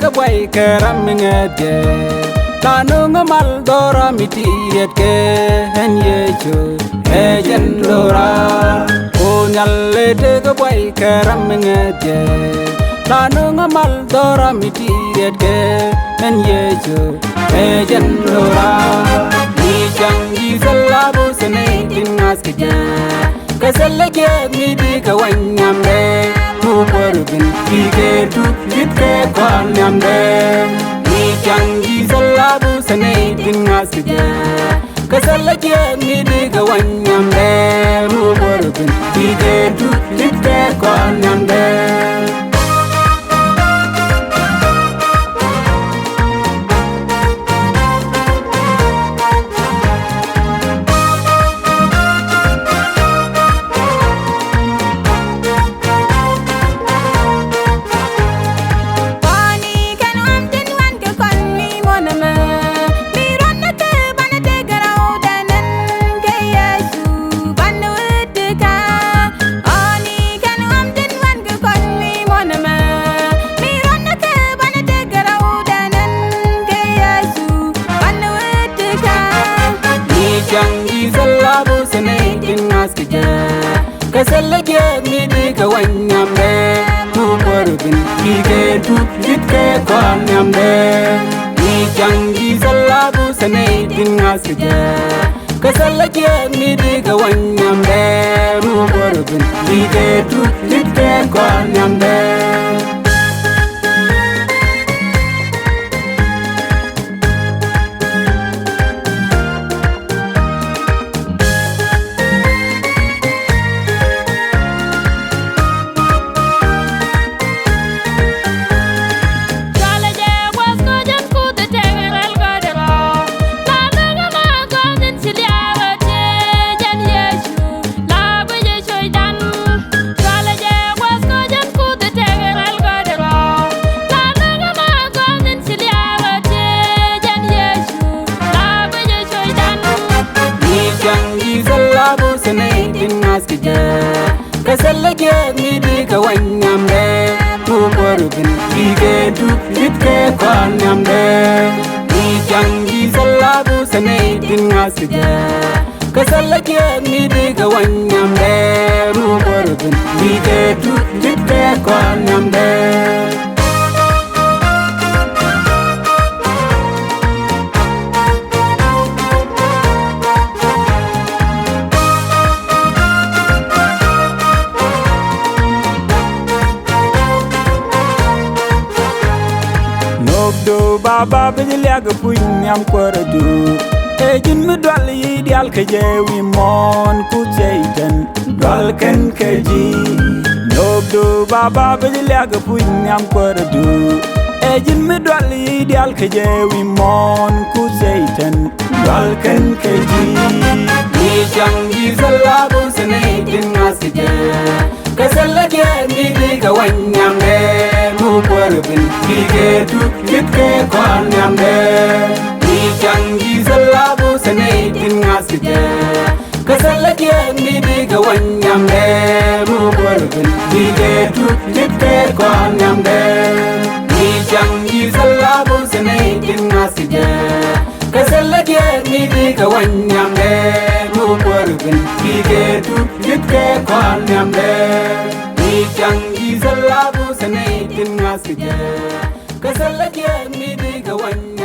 ka boy karam ngade tanu ngamal dora mitiet ke hen yecho ejen lora o nyalle de ka boy karam ngade tanu ngamal dora mitiet ke hen yecho ejen lora ni jangi salabu sene tingas ke kasalake midi ka wanyambe tu korbin ike tu itke kwanyambe ni jangi salabu sene tingas ke kasalake midi ka wanyambe tu korbin ike tu itke kwanyambe jangi salabu sene tingas ke kasalake midi ka wanyambe tu korbin ike tu itke kwanyambe ni jangi salabu sene tingas ke kasalake midi ka wanyambe tu korbin ike tu itke kwanyambe kasalake midi ka wanyambe tu korbin ike tu itke kwanyambe ni jangi salabu sene tingas ke kasalake midi ka wanyambe tu korbin ike tu itke kwanyambe do baba bejliag punyam kordu ejin mi dal yidial ke jewi mon ku cheiten dal ken keji do baba bejliag punyam kordu ejin mi dal yidial ke jewi mon ku cheiten dal ken keji ni jangi salabu sene tingas ke kasalake midi ka wanyambe tu korbin ike tu itke kwanyambe ni jangi salabu sene tingas ke kasalake midi ka wanyambe tu korbin ike tu itke kwanyambe ni jangi salabu sene tingas ke kasalake midi ka wanyambe tu korbin ike tu itke kwanyambe ni jangi salabu sene tingas ke kasalake midi ka wanyambe